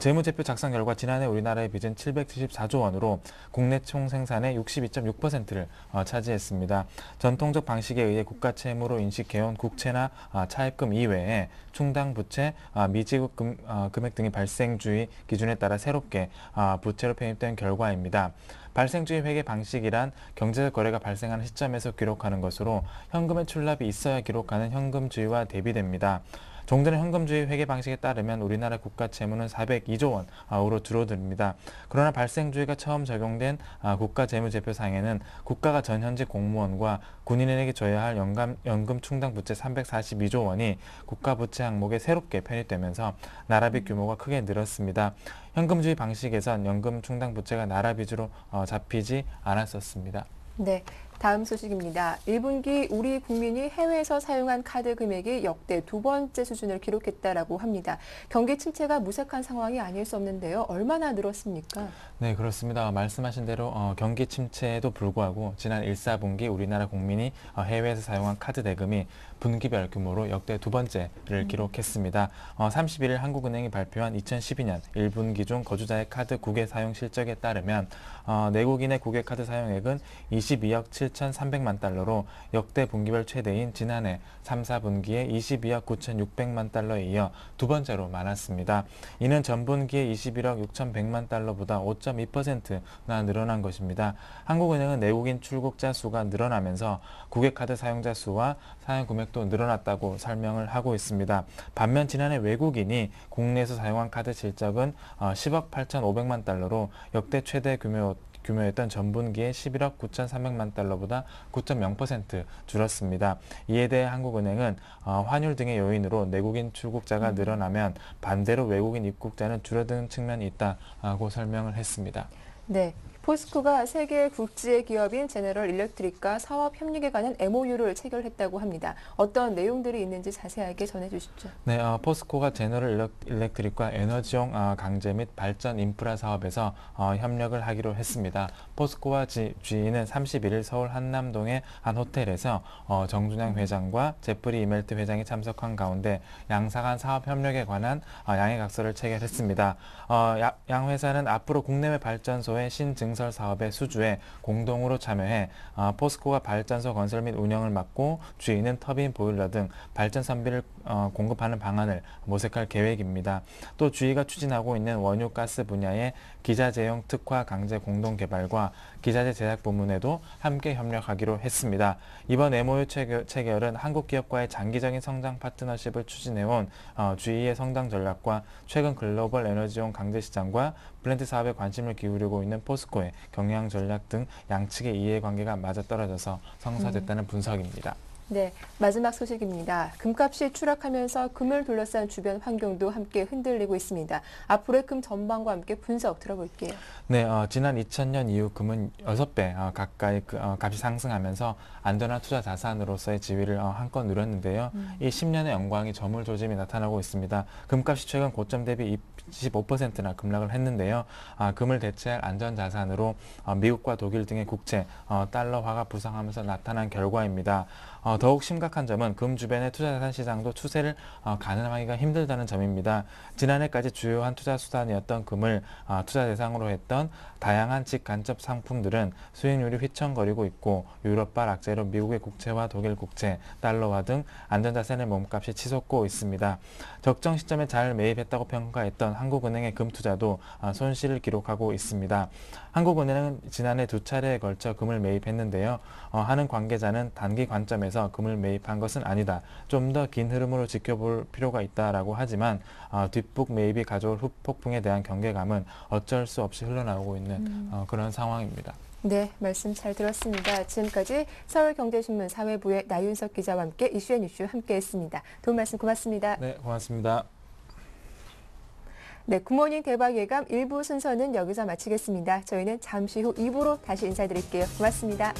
재무제표 작성 결과 지난해 우리나라의 빚은 774조 원으로 국내 총생산의 62.6%를 차지했습니다. 전통적 방식에 의해 국가 채무로 인식해온 국채나 차입금 이외에 충당 부채, 미지급 금액 등의 발생주의 기준에 따라 새롭게 부채로 편입된 결과입니다. 발생주의 회계 방식이란 경제적 거래가 발생하는 시점에서 기록하는 것으로 현금의 출납이 있어야 기록하는 현금주의와 대비됩니다. 종전의 현금주의 회계 방식에 따르면 우리나라 국가 채무는 402조 원으로 줄어듭니다. 그러나 발생주의가 처음 적용된 국가 재무제표상에는 국가가 전현직 공무원과 군인에게 줘야 할 연금 충당 부채 342조 원이 국가 부채 항목에 새롭게 편입되면서 나라빚 규모가 크게 늘었습니다. 현금주의 방식에선 연금 충당 부채가 나라빚으로 잡히지 않았었습니다. 네, 다음 소식입니다. 1분기 우리 국민이 해외에서 사용한 카드 금액이 역대 두 번째 수준을 기록했다라고 합니다. 경기 침체가 무색한 상황이 아닐 수 없는데요. 얼마나 늘었습니까? 네, 그렇습니다. 말씀하신 대로 경기 침체에도 불구하고 지난 1, 4분기 우리나라 국민이 해외에서 사용한 카드 대금이 분기별 규모로 역대 두 번째를 기록했습니다. 31일 한국은행이 발표한 2012년 1분기 중 거주자의 카드 국외 사용 실적에 따르면 내국인의 국외 카드 사용액은 22억 7,300만 달러로 역대 분기별 최대인 지난해 3, 4분기에 22억 9,600만 달러에 이어 두 번째로 많았습니다. 이는 전분기의 21억 6,100만 달러보다 5.2%나 늘어난 것입니다. 한국은행은 내국인 출국자 수가 늘어나면서 국외 카드 사용자 수와 사용 금액도 늘어났다고 설명을 하고 있습니다. 반면 지난해 외국인이 국내에서 사용한 카드 실적은 10억 8,500만 달러로 역대 최대 규모였던 전분기의 11억 9,300만 달러보다 9.0% 줄었습니다. 이에 대해 한국은행은 환율 등의 요인으로 내국인 출국자가 늘어나면 반대로 외국인 입국자는 줄어드는 측면이 있다고 설명을 했습니다. 네. 포스코가 세계 국제 기업인 제너럴 일렉트릭과 사업 협력에 관한 MOU를 체결했다고 합니다. 어떤 내용들이 있는지 자세하게 전해주시죠. 네, 포스코가 제너럴 일렉트릭과 에너지용 강제 및 발전 인프라 사업에서 협력을 하기로 했습니다. 포스코와 GE는 31일 서울 한남동의 한 호텔에서 정준영 회장과 제프리 이멜트 회장이 참석한 가운데 양사 간 사업 협력에 관한 양해각서를 체결했습니다. 양 회사는 앞으로 국내외 발전소의 신증 증설 사업의 수주에 공동으로 참여해 포스코가 발전소 건설 및 운영을 맡고 GE는 터빈 보일러 등 발전 선비를 공급하는 방안을 모색할 계획입니다. 또 GE가 추진하고 있는 원유 가스 분야의 기자재용 특화 강제 공동 개발과 기자재 제작 부문에도 함께 협력하기로 했습니다. 이번 MOU 체결은 한국 기업과의 장기적인 성장 파트너십을 추진해온 GE의 성장 전략과 최근 글로벌 에너지용 강제 시장과 플랜트 사업에 관심을 기울이고 있는 포스코의 경영 전략 등 양측의 이해관계가 맞아떨어져서 성사됐다는 분석입니다. 네, 마지막 소식입니다. 금값이 추락하면서 금을 둘러싼 주변 환경도 함께 흔들리고 있습니다. 앞으로의 금 전망과 함께 분석 들어볼게요. 네, 지난 2000년 이후 금은 6배 가까이 값이 상승하면서 안전한 투자 자산으로서의 지위를 한껏 누렸는데요. 이 10년의 영광이 저물 조짐이 나타나고 있습니다. 금값이 최근 고점 대비 25%나 급락을 했는데요. 금을 대체할 안전 자산으로 미국과 독일 등의 국채, 달러화가 부상하면서 나타난 결과입니다. 더욱 심각한 점은 금 주변의 투자자산 시장도 추세를 가늠하기가 힘들다는 점입니다. 지난해까지 주요한 투자 수단이었던 금을 투자 대상으로 했던 다양한 직간접 상품들은 수익률이 휘청거리고 있고 유럽발 악재로 미국의 국채와 독일 국채, 달러화 등 안전자산의 몸값이 치솟고 있습니다. 적정 시점에 잘 매입했다고 평가했던 한국은행의 금 투자도 손실을 기록하고 있습니다. 한국은행은 지난해 2차례에 걸쳐 금을 매입했는데요. 하는 관계자는 단기 관점에서 금을 매입한 것은 아니다. 좀 더 긴 흐름으로 지켜볼 필요가 있다라고 하지만 뒷북 매입이 가져올 후폭풍에 대한 경계감은 어쩔 수 없이 흘러나오고 있는 그런 상황입니다. 네, 말씀 잘 들었습니다. 지금까지 서울경제신문 사회부의 나윤석 기자와 함께 이슈앤이슈 함께했습니다. 도움 말씀 고맙습니다. 네, 고맙습니다. 네, 굿모닝 대박 예감 1부 순서는 여기서 마치겠습니다. 저희는 잠시 후 2부로 다시 인사드릴게요. 고맙습니다.